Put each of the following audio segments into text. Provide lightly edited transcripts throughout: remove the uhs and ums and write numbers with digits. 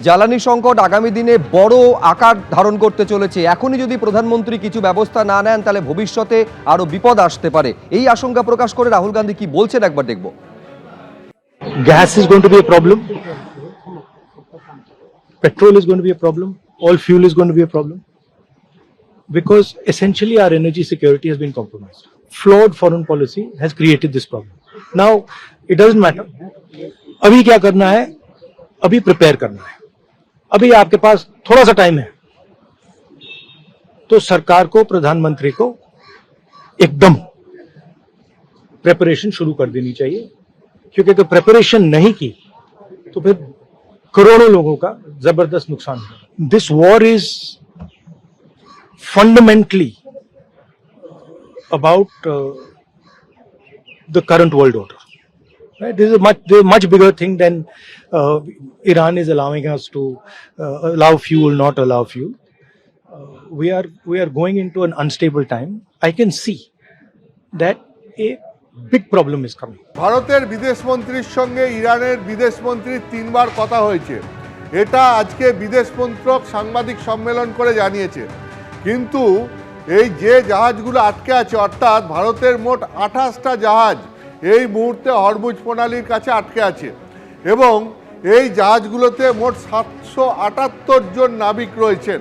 জ্বালানি সংকট আগামী দিনে বড় আকার ধারণ করতে চলেছে। এখনই যদি প্রধানমন্ত্রী কিছু ব্যবস্থা না নেন তাহলে ভবিষ্যতে আরো বিপদ আসতে পারে। এই আশঙ্কা প্রকাশ করে রাহুল গান্ধী কি বলছেন একবার দেখব। Gas is going to be a problem. Petrol is going to be a problem. All fuel is going to be a problem. Because essentially our energy security has been compromised. Flawed foreign policy has created this problem. Now, it doesn't matter. अभी क्या करना है? अभी prepare करना है. अभी आपके पास थोड़ा सा टाइम है. तो सरकार को, प्रधानमंत्री को एकदम प्रिपरेशन शुरू कर देनी चाहिए. क्योंकि अगर प्रिपरेशन नहीं की तो फिर करोड़ों लोगों का जबरदस्त नुकसान है. This war is fundamentally about the current world order. This is a much bigger thing than Iran is allowing us to allow fuel, not allow fuel. We are going into an unstable time. I can see that a big problem is coming. ভারতের বিদেশ মন্ত্রীর সঙ্গে ইরানের বিদেশ মন্ত্রীর 3 বার কথা হয়েছে, এটা আজকে বিদেশ মন্ত্রক সাংবাদিক সম্মেলন করে জানিয়েছে। কিন্তু এই যে জাহাজগুলো আটকে আছে, অর্থাৎ ভারতের মোট 28টা জাহাজ এই মুহূর্তে হরমুজ প্রণালীর কাছে আটকে আছে এবং এই জাহাজগুলোতে মোট 778 জন নাবিক রয়েছেন।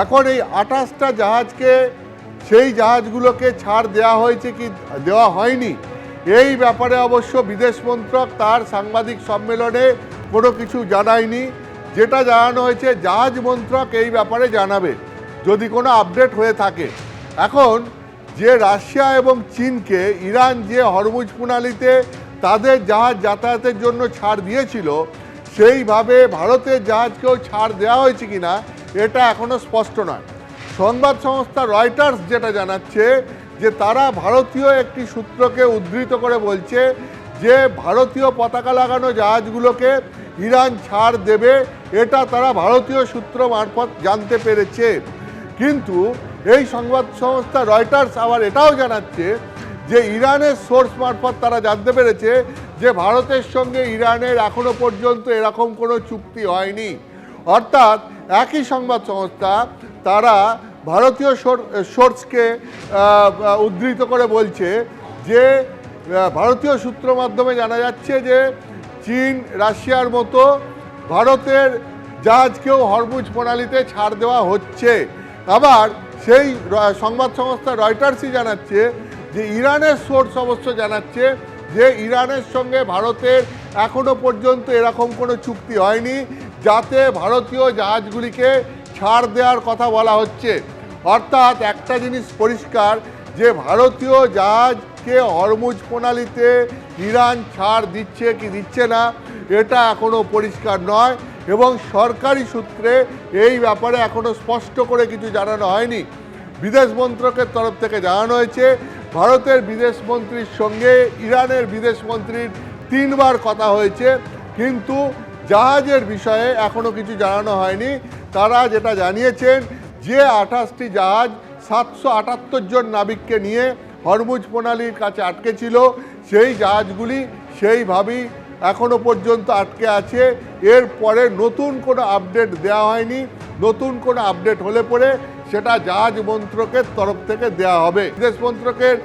এখন এই 28টা জাহাজকে, সেই জাহাজগুলোকে ছাড় দেওয়া হয়েছে কি দেওয়া হয়নি, এই ব্যাপারে অবশ্য বিদেশ মন্ত্রক তার সাংবাদিক সম্মেলনে কোনো কিছু জানায়নি। যেটা জানানো হয়েছে, জাহাজ মন্ত্রক এই ব্যাপারে জানাবে যদি কোনো আপডেট হয়ে থাকে। এখন যে রাশিয়া এবং চীনকে ইরান যে হরমুজ প্রণালীতে তাদের জাহাজ যাতায়াতের জন্য ছাড় দিয়েছিল, সেইভাবে ভারতের জাহাজকেও ছাড় দেওয়া হয়েছে কিনা এটা এখনও স্পষ্ট নয়। সংবাদ সংস্থা রয়টার্স যেটা জানাচ্ছে যে তারা ভারতীয় একটি সূত্রকে উদ্ধৃত করে বলছে যে ভারতীয় পতাকা লাগানো জাহাজগুলোকে ইরান ছাড় দেবে, এটা তারা ভারতীয় সূত্র মারফত জানতে পেরেছে। কিন্তু এই সংবাদ সংস্থা রয়টার্স আবার এটাও জানাচ্ছে যে ইরানের সোর্স মারফত তারা জানতে পেরেছে যে ভারতের সঙ্গে ইরানের এখনো পর্যন্ত এরকম কোনো চুক্তি হয়নি। অর্থাৎ একই সংবাদ সংস্থা তারা ভারতীয় সোর্সকে উদ্ধৃত করে বলছে যে ভারতীয় সূত্র মাধ্যমে জানা যাচ্ছে যে চীন, রাশিয়ার মতো ভারতের জাহাজকেও হরমুজ প্রণালীতে ছাড় দেওয়া হচ্ছে। আবার সেই সংবাদ সংস্থা রয়টার্সই জানাচ্ছে যে ইরানের সোর্স অবশ্য জানাচ্ছে যে ইরানের সঙ্গে ভারতের এখনো পর্যন্ত এরকম কোনো চুক্তি হয়নি যাতে ভারতীয় জাহাজগুলিকে ছাড় দেওয়ার কথা বলা হচ্ছে। অর্থাৎ একটা জিনিস পরিষ্কার যে ভারতীয় জাহাজকে হরমুজ প্রণালীতে ইরান ছাড় দিচ্ছে কি দিচ্ছে না এটা এখনও পরিষ্কার নয় এবং সরকারি সূত্রে এই ব্যাপারে এখনও স্পষ্ট করে কিছু জানানো হয়নি। বিদেশ মন্ত্রকের তরফ থেকে জানানো হয়েছে ভারতের বিদেশ মন্ত্রীর সঙ্গে ইরানের বিদেশ মন্ত্রীর 3 বার কথা হয়েছে, কিন্তু জাহাজের বিষয়ে এখনও কিছু জানানো হয়নি। তারা যেটা জানিয়েছেন যে 28টি জাহাজ 778 জন নাবিককে নিয়ে হরমুজ প্রণালীর কাছে আটকে ছিল, সেই জাহাজগুলি সেইভাবেই এখনো পর্যন্ত আটকে আছে। এরপরে নতুন কোনো আপডেট দেওয়া হয়নি। নতুন কোনো আপডেট হলে পরে সেটা জাহাজ মন্ত্রকের তরফ থেকে দেওয়া হবে। বিদেশ মন্ত্রকের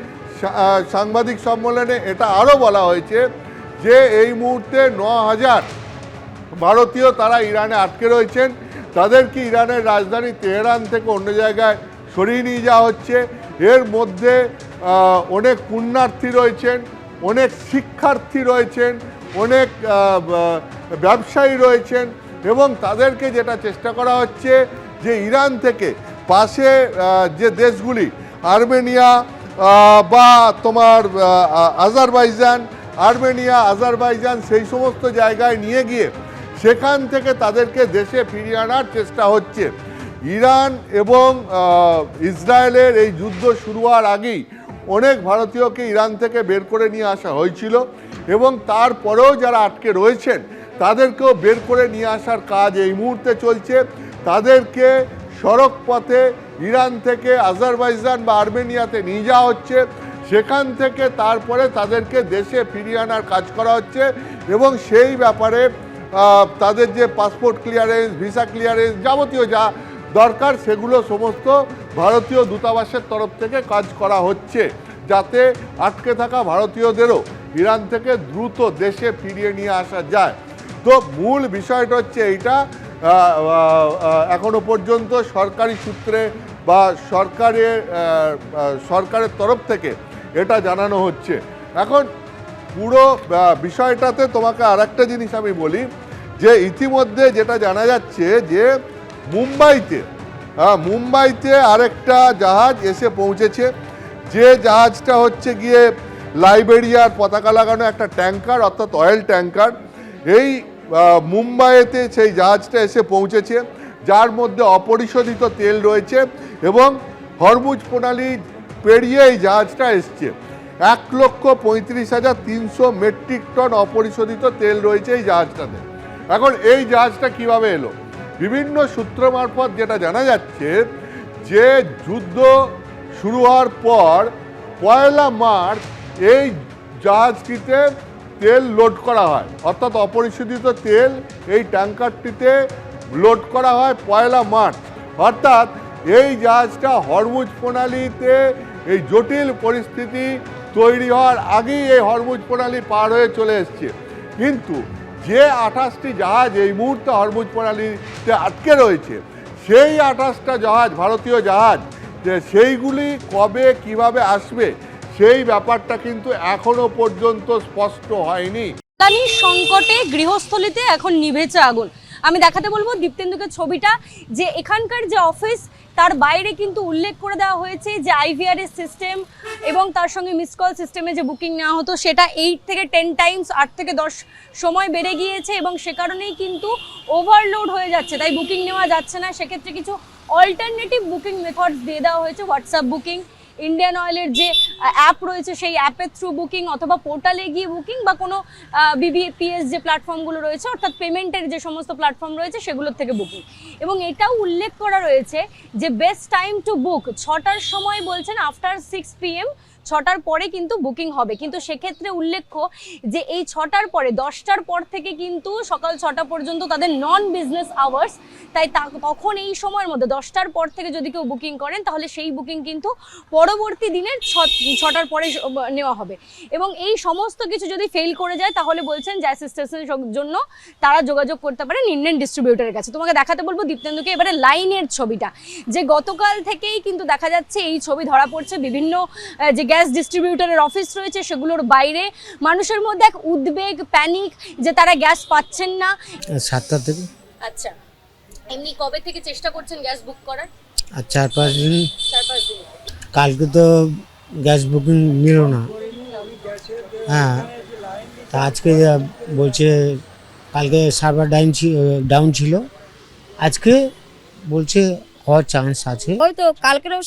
সাংবাদিক সম্মেলনে এটা আরও বলা হয়েছে যে এই মুহূর্তে 9000 ভারতীয় তারা ইরানে আটকে রয়েছেন। তাদেরকে ইরানের রাজধানী তেহরান থেকে অন্য জায়গায় সরিয়ে নিয়ে যাওয়া হচ্ছে। এর মধ্যে অনেক পুণ্যার্থী রয়েছেন, অনেক শিক্ষার্থী রয়েছেন, অনেক ব্যবসায়ী রয়েছেন এবং তাদেরকে যেটা চেষ্টা করা হচ্ছে যে ইরান থেকে পাশে যে দেশগুলি আর্মেনিয়া বা তোমার আজারবাইজান সেই সমস্ত জায়গায় নিয়ে গিয়ে সেখান থেকে তাদেরকে দেশে ফিরিয়ে আনার চেষ্টা হচ্ছে। ইরান এবং ইসরায়েলের এই যুদ্ধ শুরু হওয়ার আগেই অনেক ভারতীয়কে ইরান থেকে বের করে নিয়ে আসা হয়েছিল এবং তারপরেও যারা আটকে রয়েছেন তাদেরকেও বের করে নিয়ে আসার কাজ এই মুহূর্তে চলছে। তাদেরকে সড়ক পথে ইরান থেকে আজারবাইজান বা আর্মেনিয়াতে নিয়ে যাওয়া হচ্ছে, সেখান থেকে তারপরে তাদেরকে দেশে ফিরিয়ে আনার কাজ করা হচ্ছে এবং সেই ব্যাপারে তাদের যে পাসপোর্ট ক্লিয়ারেন্স, ভিসা ক্লিয়ারেন্স, যাবতীয় যা দরকার সেগুলো সমস্ত ভারতীয় দূতাবাসের তরফ থেকে কাজ করা হচ্ছে, যাতে আটকে থাকা ভারতীয়দেরও ইরান থেকে দ্রুত দেশে ফিরিয়ে নিয়ে আসা যায়। তো মূল বিষয়টা হচ্ছে এইটা, এখনো পর্যন্ত সরকারি সূত্রে বা সরকারের তরফ থেকে এটা জানানো হচ্ছে। এখন পুরো বিষয়টাতে তোমাকে আরেকটা জিনিস আমি বলি, যে ইতিমধ্যে যেটা জানা যাচ্ছে যে মুম্বাইতে আরেকটা জাহাজ এসে পৌঁছেছে, যে জাহাজটা হচ্ছে গিয়ে লাইবেরিয়ার পতাকা লাগানো একটা ট্যাঙ্কার, অর্থাৎ অয়েল ট্যাঙ্কার। এই মুম্বাইতে সেই জাহাজটা এসে পৌঁছেছে, যার মধ্যে অপরিশোধিত তেল রয়েছে, এবং হরমুজ প্রণালী পেরিয়ে এই জাহাজটা এসছে। 1,35,300 মেট্রিক টন অপরিশোধিত তেল রয়েছে এই জাহাজটাতে। এখন এই জাহাজটা কিভাবে এলো? বিভিন্ন সূত্র মারফত যেটা জানা যাচ্ছে যে যুদ্ধ শুরু হওয়ার পর 1 মার্চ এই জাহাজটিতে তেল লোড করা হয়, অর্থাৎ অপরিশোধিত তেল এই ট্যাঙ্কারটিতে লোড করা হয় 1 মার্চ। অর্থাৎ এই জাহাজটা হরমুজ প্রণালীতে এই জটিল পরিস্থিতি তৈরি হওয়ার আগেই এই হরমুজ প্রণালী পার হয়ে চলে এসছে। কিন্তু যে 28টি জাহাজ এই মুহূর্তে হরমুজ প্রণালীতে আটকে রয়েছে, সেই 28টা জাহাজ, ভারতীয় জাহাজ, যে সেইগুলি কবে কিভাবে আসবে সেই ব্যাপারটা কিন্তু এখনো পর্যন্ত স্পষ্ট হয়নি। জ্বালানির সংকটে গৃহস্থলিতে এখন নিভেছে আগুন। আমি দেখাতে বলবো দীপ্তেন্দুকে ছবিটা, যে এখানকার যে অফিস তার বাইরে কিন্তু উল্লেখ করে দেওয়া হয়েছে যে IVRS সিস্টেম এবং তার সঙ্গে মিস কল সিস্টেমে যে বুকিং নেওয়া হতো সেটা 8 থেকে 10 টাইমস 8 থেকে 10 সময় বেড়ে গিয়েছে, এবং সে কারণেই কিন্তু ওভারলোড হয়ে যাচ্ছে, তাই বুকিং নেওয়া যাচ্ছে না। সেক্ষেত্রে কিছু অল্টারনেটিভ বুকিং মেথডস দিয়ে দেওয়া হয়েছে, হোয়াটসঅ্যাপ বুকিং, ইন্ডিয়ান অয়েলের যে অ্যাপ রয়েছে সেই অ্যাপের থ্রু বুকিং, অথবা পোর্টালে গিয়ে বুকিং, বা কোনো BBPS যে প্ল্যাটফর্মগুলো রয়েছে, অর্থাৎ পেমেন্টের যে সমস্ত প্ল্যাটফর্ম রয়েছে সেগুলোর থেকে বুকিং। এবং এটাও উল্লেখ করা রয়েছে যে বেস্ট টাইম টু বুক 6টার সময় বলছেন, আফটার 6 PM, 6টার পরে কিন্তু বুকিং হবে। কিন্তু সেক্ষেত্রে উল্লেখ্য যে এই 6টার পরে 10টার পর থেকে কিন্তু সকাল 6টা পর্যন্ত তাদের নন বিজনেস আওয়ার্স, তাই তখন এই সময়ের মধ্যে 10টার পর থেকে যদি কেউ বুকিং করেন তাহলে সেই বুকিং কিন্তু পরবর্তী দিনের 6টার পরে নেওয়া হবে। এবং এই সমস্ত কিছু যদি ফেল করে যায় তাহলে বলছেন যে অ্যাসিস্ট্যান্সের জন্য তারা যোগাযোগ করতে পারেন ইন্ডিয়ান ডিস্ট্রিবিউটরের কাছে। তোমাকে দেখাতে বলবো দীপ্তেন্দুকে এবারে লাইনের ছবিটা, যে গতকাল থেকেই কিন্তু দেখা যাচ্ছে এই ছবি ধরা পড়ছে বিভিন্ন যে গ্যাস ডিস্ট্রিবিউটরের অফিস রয়েছে সেগুলোর বাইরে মানুষের মধ্যে এক উদ্বেগ, প্যানিক, যে তারা গ্যাস পাচ্ছেন না। 7টা থেকে। আচ্ছা, এমনি কবে থেকে চেষ্টা করছেন গ্যাস বুক করার? 4-5 দিন। 4-5 দিন। কালকে তো গ্যাস বুকিং নিল না। হ্যাঁ, তা আজকে বলছে কালকে সার্ভার ডাউন ছিল, আজকে বলছে হওয়ার চান্স আছে। ওই তো কালকেরও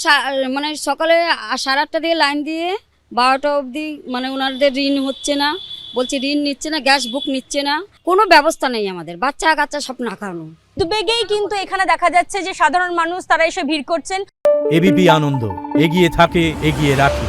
মানে সকালে 8:30 দিয়ে লাইন দিয়ে 12টা অবধি, মানে ওনাদের ঋণ হচ্ছে না, বলছে ঋণ নিচ্ছে না, গ্যাস বুক নিচ্ছে না, কোনো ব্যবস্থা নেই আমাদের, বাচ্চা কাচ্চা সব না খাওয়ানো। উদ্বেগেই কিন্তু এখানে দেখা যাচ্ছে যে সাধারণ মানুষ তারা এসে ভিড় করছেন। এবিপি আনন্দ, এগিয়ে থাকে, এগিয়ে রাখে।